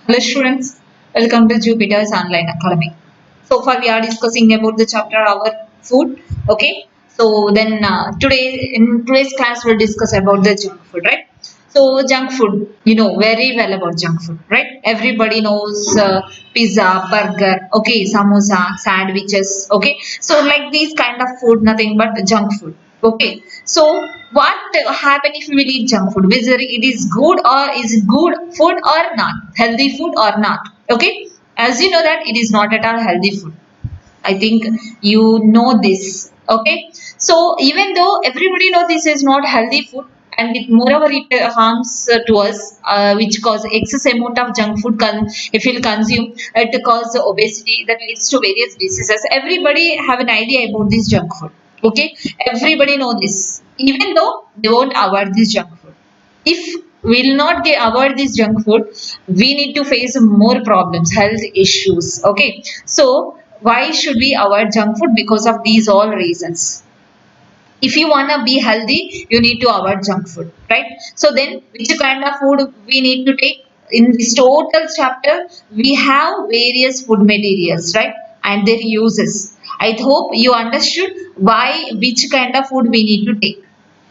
Hello students, welcome to Jupiter's Online Academy. So far we are discussing about the chapter our food. Okay. So then today in today's class we'll discuss about the junk food, right? So junk food, you know very well about junk food, right? Everybody knows pizza, burger, okay, samosa, sandwiches, okay. So like these kind of food, nothing but junk food. Okay, so what happen if we will eat junk food? Whether it is good or is it good food or not, healthy food or not? Okay, as you know that it is not at all healthy food. I think you know this. Okay, so even though everybody know this is not healthy food, and it, moreover it harms to us, which cause excess amount of junk food. If you consume, it cause obesity that leads to various diseases. Everybody have an idea about this junk food. Okay, everybody know this, even though they won't avoid this junk food. If we'll not avoid this junk food, we need to face more problems, health issues. Okay, so why should we avoid junk food? Because of these all reasons. If you want to be healthy, you need to avoid junk food, right? So then which kind of food we need to take? In this total chapter we have various food materials, right, and their uses. I hope you understood why which kind of food we need to take.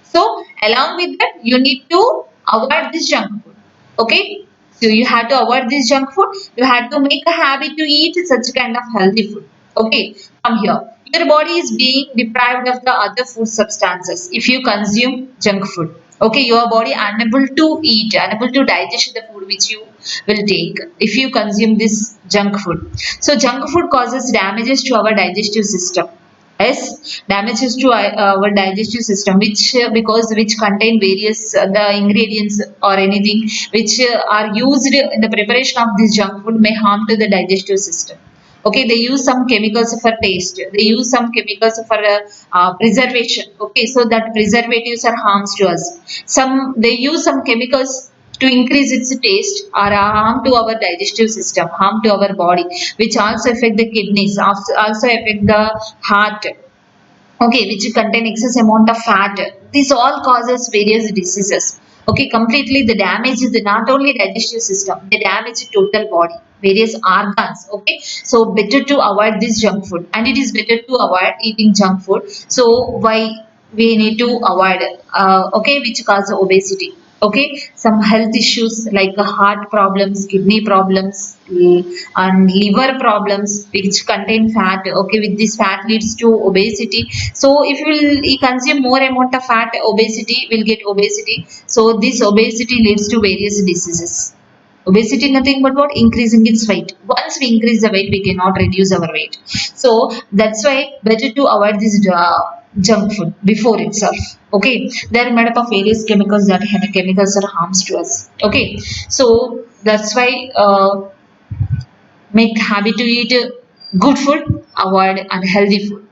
So along with that, you need to avoid this junk food. Okay. So you have to avoid this junk food. You have to make a habit to eat such kind of healthy food. Okay. Come here. Your body is being deprived of the other food substances if you consume junk food. Okay, your body unable to eat, unable to digest the food which you will take if you consume this junk food. So junk food causes damages to our digestive system. Yes, damages to our digestive system, which because which contain various the ingredients or anything which are used in the preparation of this junk food may harm to the digestive system. Okay, they use some chemicals for taste. They use some chemicals for preservation. Okay, so that preservatives are harms to us. Some they use some chemicals to increase its taste or harm to our digestive system, harm to our body, which also affect the kidneys, also affect the heart. Okay, which contain excess amount of fat. This all causes various diseases. Okay, completely the damage is not only digestive system, they damage the total body, various organs. Okay, so better to avoid this junk food, and it is better to avoid eating junk food. So why we need to avoid okay, which cause obesity. Okay, some health issues like heart problems, kidney problems, and liver problems which contain fat. Okay, with this fat leads to obesity. So if we consume more amount of fat, obesity will get obesity. So this obesity leads to various diseases. Obesity nothing but what? Increasing its weight. Once we increase the weight, we cannot reduce our weight. So that's why better to avoid this junk food before itself. Okay, they are made up of various chemicals that chemicals are harms to us. Okay, so that's why make habit to eat good food, avoid unhealthy food.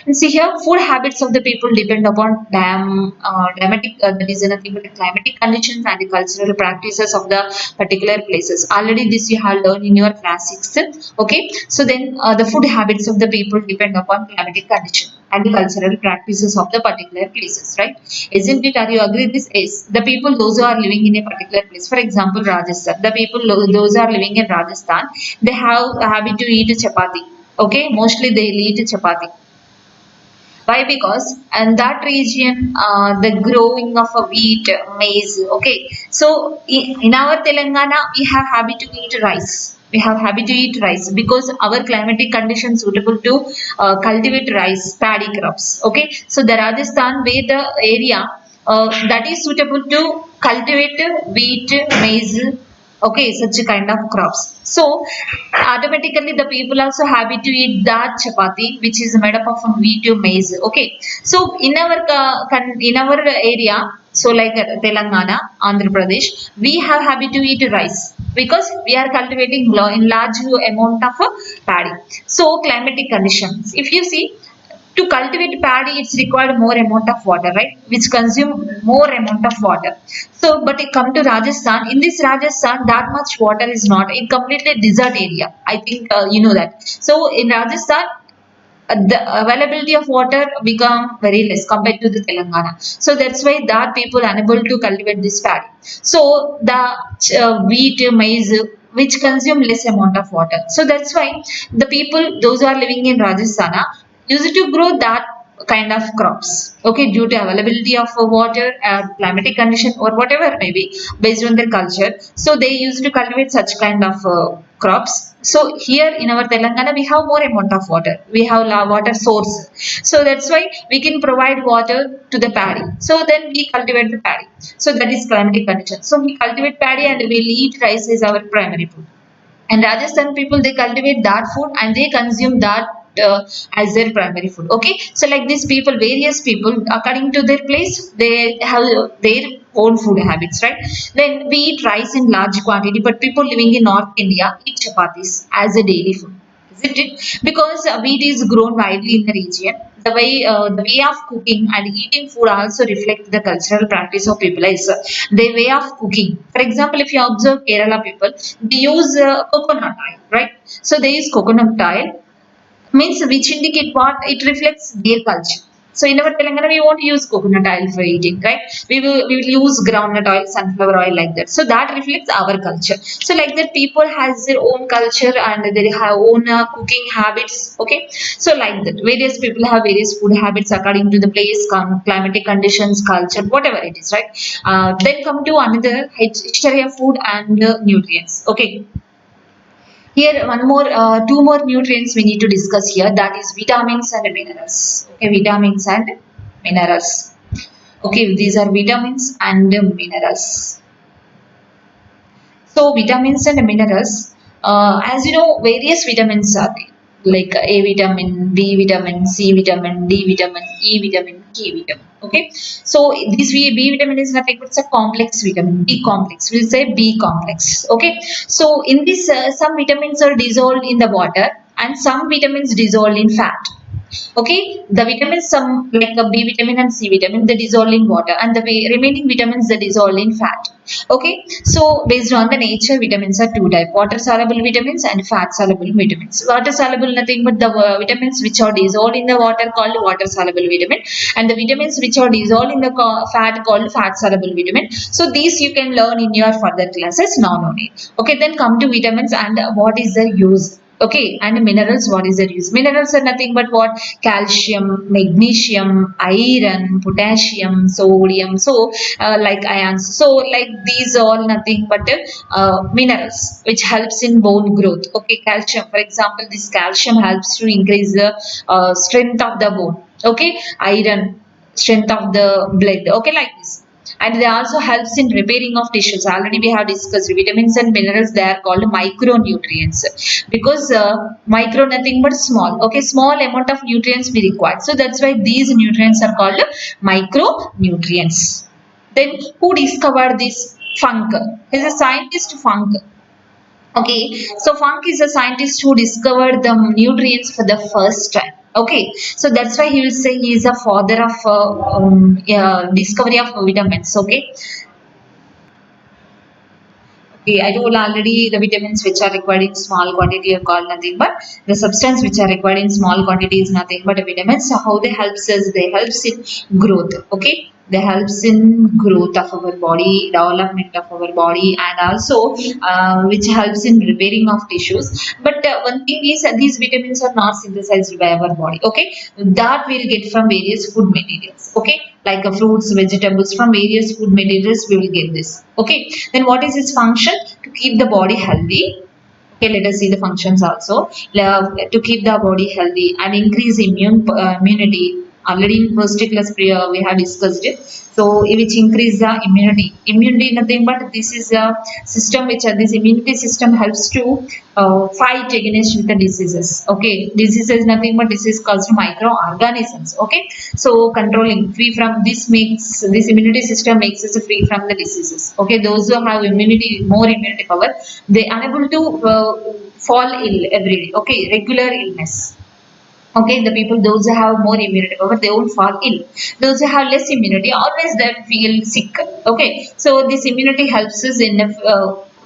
And see here, food habits of the people depend upon dramatic, that is nothing but the climatic conditions and the cultural practices of the particular places. Already this you have learned in your class 6th. Okay, so then the food habits of the people depend upon climatic condition and the cultural practices of the particular places, right? Isn't it? Are you agree this? Is the people those who are living in a particular place, for example, Rajasthan. The people those who are living in Rajasthan, they have a habit to eat chapati. Okay, mostly they eat chapati. Why? Because in that region, the growing of a wheat, maize. Okay, so in our Telangana, we have habit to eat rice. We have habit to eat rice because our climatic conditions suitable to cultivate rice, paddy crops. Okay, so the Rajasthan, where the area that is suitable to cultivate wheat, maize, okay, such a kind of crops. So automatically the people also happy to eat that chapati which is made up of wheat or maize. Okay, so in our in our area, so like Telangana, Andhra Pradesh, we have habit to eat rice because we are cultivating in large amount of paddy. So climatic conditions, if you see, to cultivate paddy it's required more amount of water, right, which consume more amount of water. So but it come to Rajasthan, in this Rajasthan that much water is not, in completely desert area. I think you know that. So in Rajasthan, the availability of water become very less compared to the Telangana. So that's why that people unable to cultivate this paddy. So the wheat, maize, which consume less amount of water. So that's why the people, those who are living in Rajasthana, used to grow that kind of crops. Okay, due to availability of water, climatic condition, or whatever maybe, based on their culture. So they used to cultivate such kind of crops. So here in our Telangana, we have more amount of water. We have water source. So that's why we can provide water to the paddy. So then we cultivate the paddy. So that is climatic condition. So we cultivate paddy and we'll eat rice as our primary food. And Rajasthan people, they cultivate that food and they consume that as their primary food. Okay, so like these people, various people, according to their place, they have their own food habits, right? Then we eat rice in large quantity, but people living in North India eat chapatis as a daily food, isn't it? Because wheat is grown widely in the region. The way of cooking and eating food also reflect the cultural practice of people. Is their way of cooking. For example, if you observe Kerala people, they use coconut oil, right? So they use coconut oil, means which indicate what it reflects their culture. So in our Telangana, we won't use coconut oil for eating, right? We will use groundnut oil, sunflower oil, like that. So that reflects our culture. So like that, people has their own culture and they have own cooking habits. Okay, so like that, various people have various food habits according to the place, climatic conditions, culture, whatever it is, right? Then come to another history of food and nutrients. Okay, here, two more nutrients we need to discuss here. That is vitamins and minerals. Okay, vitamins and minerals. Okay, these are vitamins and minerals. So vitamins and minerals, as you know, various vitamins are there, like A vitamin, B vitamin, C vitamin, D vitamin, E vitamin, K vitamin. Okay, so this B vitamin is nothing but it's a complex vitamin, B complex. We'll say B complex. Okay, so in this, some vitamins are dissolved in the water and some vitamins dissolved in fat. Okay, the vitamins, some like a B vitamin and C vitamin, they dissolve in water, and the remaining vitamins they dissolve in fat. Okay, so based on the nature, vitamins are two type: water soluble vitamins and fat soluble vitamins. Water soluble nothing but the vitamins which are dissolved in the water called water soluble vitamin, and the vitamins which are dissolved in the fat called fat soluble vitamin. So these you can learn in your further classes. Now no need. Okay, then come to vitamins and what is their use. Okay, and minerals, what is their use? Minerals are nothing but what? Calcium, magnesium, iron, potassium, sodium. So, like ions. So, like these all nothing but minerals which helps in bone growth. Okay, calcium. For example, this calcium helps to increase the strength of the bone. Okay, iron, strength of the blood. Okay, like this, and they also helps in repairing of tissues. Already we have discussed vitamins and minerals, they are called micronutrients because micro nothing but small. Okay, small amount of nutrients we require, so that's why these nutrients are called micronutrients. Then who discovered this? Funk. He's a scientist. Funk. Okay, so Funk is a scientist who discovered the nutrients for the first time. Okay, so that's why he will say he is a father of yeah, discovery of vitamins. Okay, okay, I told already the vitamins which are required in small quantity are called nothing but the substance which are required in small quantity is nothing but vitamins. So how they helps us? They helps in growth. Okay, they helps in growth of our body, development of our body, and also which helps in repairing of tissues. But one thing is these vitamins are not synthesized by our body. Okay, that we'll get from various food materials. Okay, like fruits, vegetables, from various food materials we will get this. Okay, then what is its function? To keep the body healthy. Okay, let us see the functions also. To keep the body healthy and increase immunity. Already in first class we have discussed it. So which increase the immunity. Immunity nothing but this is a system which this immunity system helps to fight against with the diseases. Okay, diseases nothing but disease caused microorganisms. Okay, so controlling free from this makes this immunity system makes us free from the diseases. Okay, those who have immunity, more immunity power, they unable to fall ill every day. Okay, regular illness. Okay, the people, those who have more immunity power, they won't fall ill. Those who have less immunity, always they feel sick. Okay, so this immunity helps us in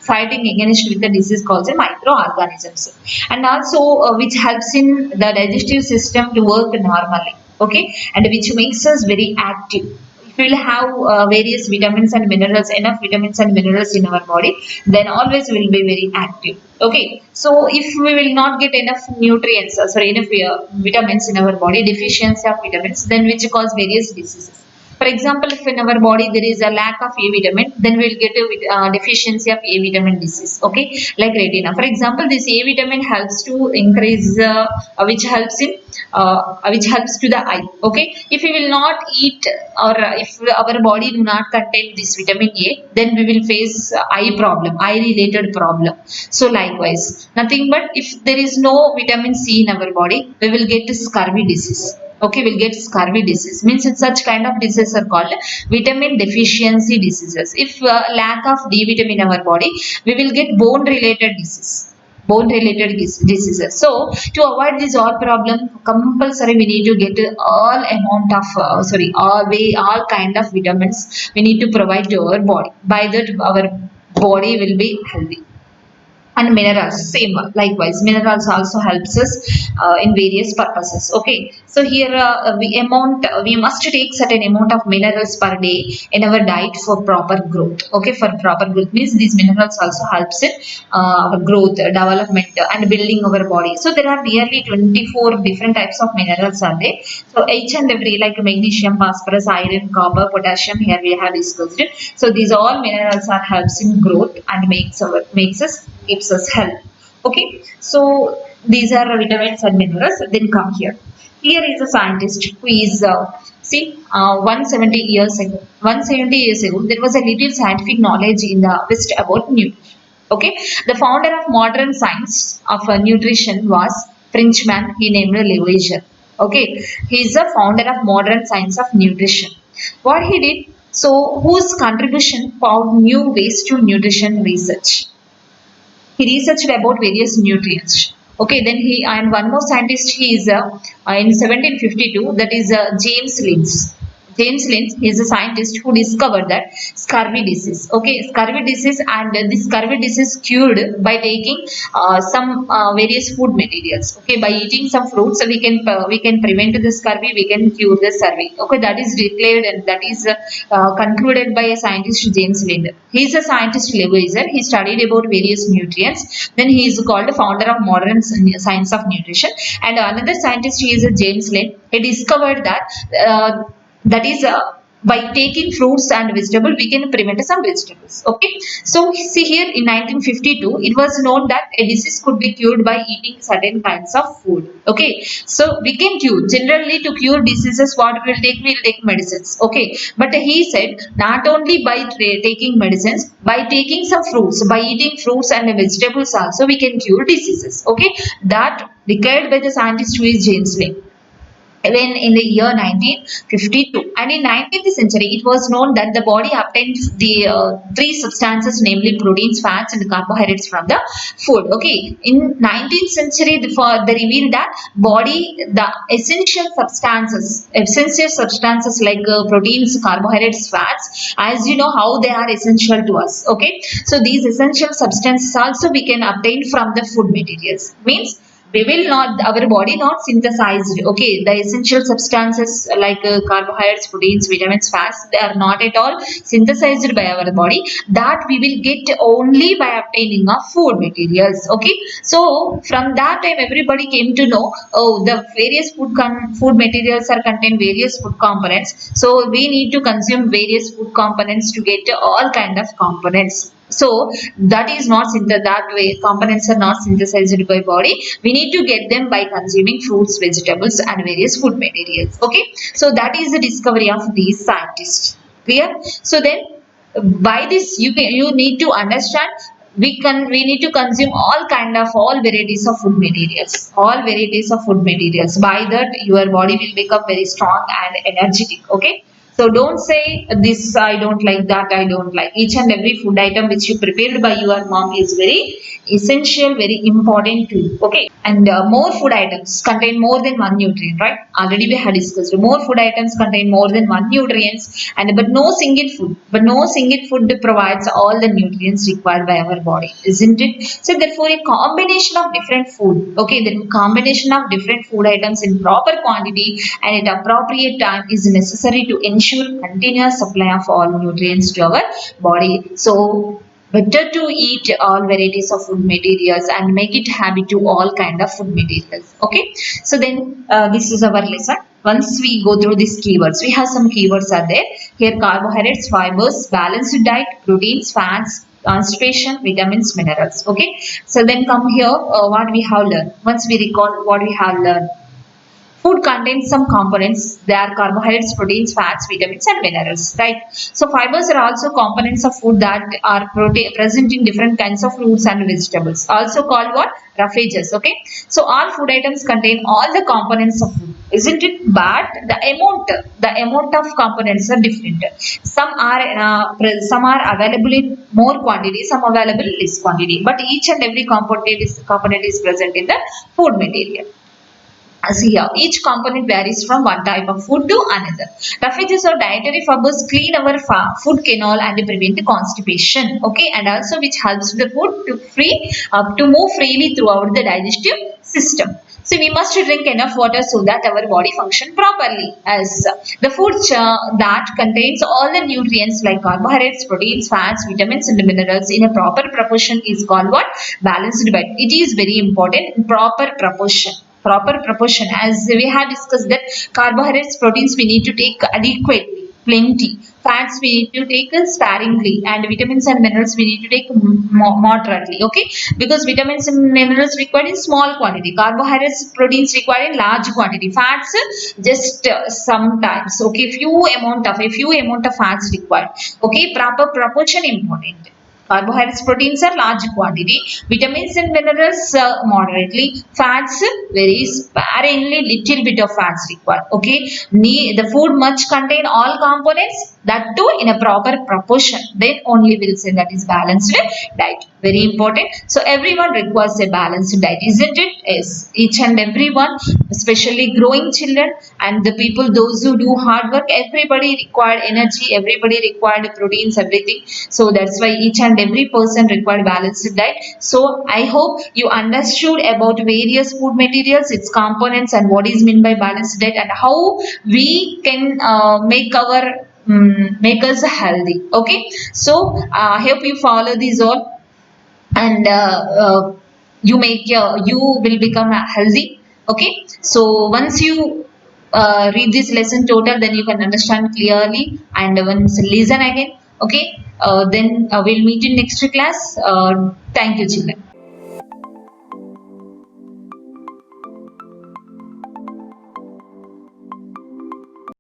fighting against with the disease called microorganisms, and also which helps in the digestive system to work normally. Okay, and which makes us very active. we will have various vitamins and minerals, enough vitamins and minerals in our body, then always we will be very active. Okay, so if we will not get enough nutrients, sorry, enough vitamins in our body, deficiency of vitamins, then which cause various diseases. For example, if in our body there is a lack of A vitamin, then we will get a deficiency of A vitamin disease. Okay, like retina. For example, this A vitamin helps to increase, which helps to the eye. Okay, if we will not eat, or if our body do not contain this vitamin A, then we will face eye problem, eye related problem. So likewise, nothing but if there is no vitamin C in our body, we will get scurvy disease. Okay, we'll get scurvy disease. Means it's such kind of diseases are called vitamin deficiency diseases. If lack of D vitamin in our body, we will get bone related disease. Bone related diseases. So to avoid this all problem, compulsory we need to get all amount of all kind of vitamins we need to provide to our body. By that our body will be healthy. And minerals same, likewise minerals also helps us in various purposes. Okay, so here we must take certain amount of minerals per day in our diet for proper growth. Okay, for proper growth means these minerals also helps in our growth, development and building our body. So there are nearly 24 different types of minerals are there. So each and every, like magnesium, phosphorus, iron, copper, potassium, here we have discussed it. So these all minerals are helps in growth and makes us, keeps us healthy. Okay, so these are vitamins and minerals. Then come here. Here is a scientist who is 170 years ago. 170 years ago, there was a little scientific knowledge in the West about nutrition. Okay, the founder of modern science of nutrition was Frenchman. He named Lavoisier. Okay, he is the founder of modern science of nutrition. What he did? So, whose contribution found new ways to nutrition research? He researched about various nutrients. Okay, then he, and one more scientist, he is in 1752, that is James Lind. James Lind is a scientist who discovered that scurvy disease. Okay, scurvy disease, and this scurvy disease cured by taking some various food materials. Okay, by eating some fruits, we can prevent the scurvy, we can cure the scurvy. Okay, that is declared and that is concluded by a scientist James Lind. He is a scientist Lavoisier. He studied about various nutrients. Then he is called the founder of modern science of nutrition. And another scientist, he is a James Lind. He discovered that that is by taking fruits and vegetable we can prevent some vegetables. Okay, so see here in 1952 it was known that a disease could be cured by eating certain kinds of food. Okay, so we can cure, generally to cure diseases what we will take medicines. Okay, but he said not only by taking medicines, by taking some fruits, by eating fruits and vegetables also we can cure diseases. Okay, that declared by the scientist who is James Lind when in the year 1952. And in 19th century it was known that the body obtains the three substances, namely proteins, fats and carbohydrates from the food. Okay, in 19th century they revealed that body, the essential substances like proteins, carbohydrates, fats, as you know how they are essential to us. Okay, so these essential substances also we can obtain from the food materials. Means we will not, our body not synthesized. Okay, the essential substances like carbohydrates, proteins, vitamins, fats, they are not at all synthesized by our body. That we will get only by obtaining of food materials. Okay, so from that time everybody came to know, oh, the various food materials are contain various food components, so we need to consume various food components to get all kind of components. So that is not that way components are not synthesized by body. We need to get them by consuming fruits, vegetables and various food materials. Okay, so that is the discovery of these scientists. Clear? So then by this you need to understand, we need to consume all varieties of food materials, all varieties of food materials. By that your body will become very strong and energetic. Okay, so don't say this I don't like, that I don't like. Each and every food item which you prepared by your mom is very essential, very important to you. Okay, and more food items contain more than one nutrient, right? Already we had discussed more food items contain more than one nutrients, and but no single food provides all the nutrients required by our body, isn't it? So therefore a combination of different food, okay, the combination of different food items in proper quantity and at appropriate time is necessary to ensure ensure continuous supply of all nutrients to our body. So better to eat all varieties of food materials and make it habit to all kind of food materials. Okay, so then this is our lesson. Once we go through these keywords, we have some keywords are there here: carbohydrates, fibers, balanced diet, proteins, fats, constipation, vitamins, minerals. Okay, so then come here, what we have learned. Once we recall what we have learned, food contains some components. They are carbohydrates, proteins, fats, vitamins, and minerals, right? So fibers are also components of food that are present in different kinds of fruits and vegetables. Also called what? Roughages. Okay. So all food items contain all the components of food, isn't it? But the amount of components are different. Some are available in more quantity, some available in less quantity. But each and every component is present in the food material. See here, each component varies from one type of food to another. Roughages or dietary fibers clean our food canal and prevent constipation. Okay, and also which helps the food to move freely throughout the digestive system. So we must drink enough water so that our body function properly. As the food that contains all the nutrients like carbohydrates, proteins, fats, vitamins, and minerals in a proper proportion is called what? Balanced diet. It is very important. Proper proportion, as we have discussed that carbohydrates, proteins we need to take adequately, plenty. Fats we need to take sparingly, and vitamins and minerals we need to take moderately. Okay, because vitamins and minerals required in small quantity, carbohydrates, proteins required in large quantity, fats just sometimes. Okay, few amount of fats required. Okay, proper proportion important. Carbohydrates, proteins are large quantity. Vitamins and minerals moderately. Fats very sparingly, little bit of fats required. Okay, the food must contain all components, that too in a proper proportion. Then only we'll say that is balanced diet. Very important. So everyone requires a balanced diet, isn't it? Yes, each and everyone, especially growing children and the people, those who do hard work, everybody required energy, everybody required proteins, everything. So that's why each and every person required balanced diet. So I hope you understood about various food materials, its components, and what is meant by balanced diet, and how we can make us healthy. Okay, so I hope you follow these all, and you will become healthy. Okay, so once you read this lesson total, then you can understand clearly, and once listen again. Okay, then we'll meet in next class. Thank you, children.